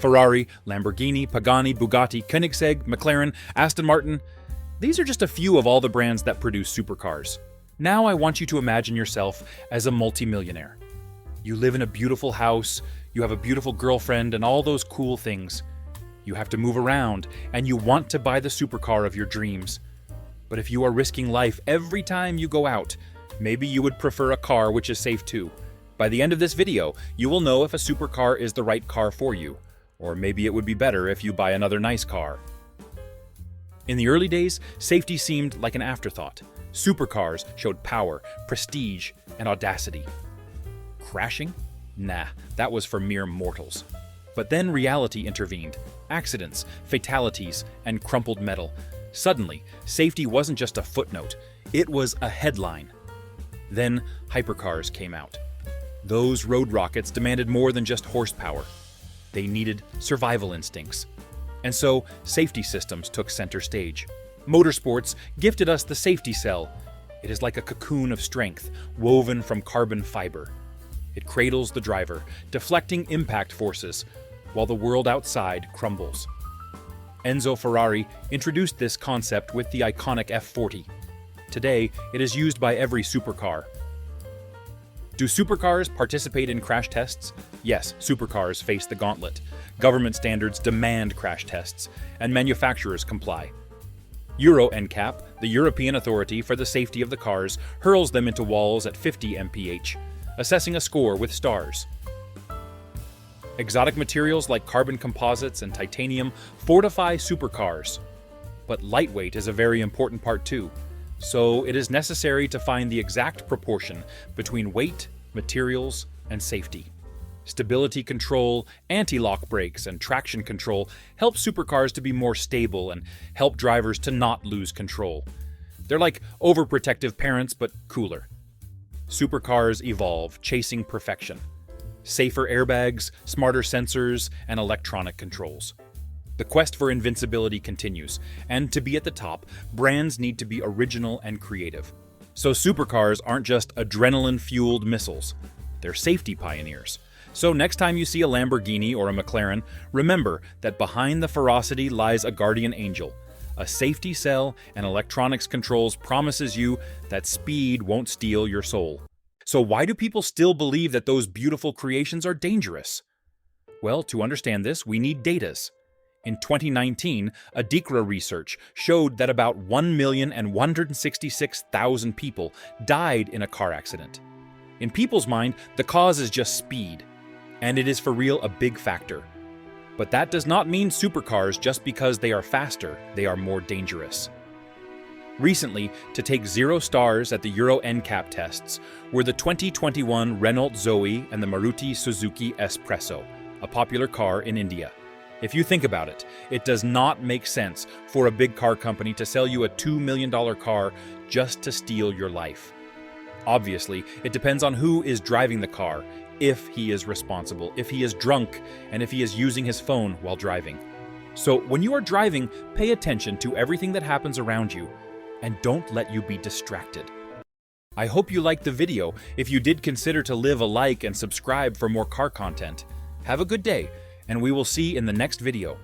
Ferrari, Lamborghini, Pagani, Bugatti, Koenigsegg, McLaren, Aston Martin. These are just a few of all the brands that produce supercars. Now I want you to imagine yourself as a multimillionaire. You live in a beautiful house, you have a beautiful girlfriend, and all those cool things. You have to move around, and you want to buy the supercar of your dreams. But if you are risking life every time you go out, maybe you would prefer a car which is safe too. By the end of this video, you will know if a supercar is the right car for you, or maybe it would be better if you buy another nice car. In the early days, safety seemed like an afterthought. Supercars showed power, prestige, and audacity. Crashing? Nah, that was for mere mortals. But then reality intervened. Accidents, fatalities, and crumpled metal. Suddenly, safety wasn't just a footnote, it was a headline. Then hypercars came out. Those road rockets demanded more than just horsepower. They needed survival instincts. And so, safety systems took center stage. Motorsports gifted us the safety cell. It is like a cocoon of strength, woven from carbon fiber. It cradles the driver, deflecting impact forces, while the world outside crumbles. Enzo Ferrari introduced this concept with the iconic F40. Today, it is used by every supercar. Do supercars participate in crash tests? Yes, supercars face the gauntlet. Government standards demand crash tests, and manufacturers comply. Euro NCAP, the European Authority for the Safety of the Cars, hurls them into walls at 50 mph, assessing a score with stars. Exotic materials like carbon composites and titanium fortify supercars. But lightweight is a very important part too, so it is necessary to find the exact proportion between weight, materials, and safety. Stability control, anti-lock brakes, and traction control help supercars to be more stable and help drivers to not lose control. They're like overprotective parents, but cooler. Supercars evolve, chasing perfection. Safer airbags, smarter sensors, and electronic controls. The quest for invincibility continues, and to be at the top, brands need to be original and creative. So supercars aren't just adrenaline-fueled missiles, they're safety pioneers. So next time you see a Lamborghini or a McLaren, remember that behind the ferocity lies a guardian angel. A safety cell and electronics controls promises you that speed won't steal your soul. So why do people still believe that those beautiful creations are dangerous? Well, to understand this, we need datas. In 2019, Adikra research showed that about 1,166,000 people died in a car accident. In people's mind, the cause is just speed, and it is for real a big factor. But that does not mean supercars just because they are faster, they are more dangerous. Recently, to take 0 stars at the Euro NCAP tests were the 2021 Renault Zoe and the Maruti Suzuki Espresso, a popular car in India. If you think about it, it does not make sense for a big car company to sell you a $2 million car just to steal your life. Obviously, it depends on who is driving the car, if he is responsible, if he is drunk, and if he is using his phone while driving. So when you are driving, pay attention to everything that happens around you, and don't let you be distracted. I hope you liked the video. If you did, consider to leave a like and subscribe for more car content. Have a good day, and we will see in the next video.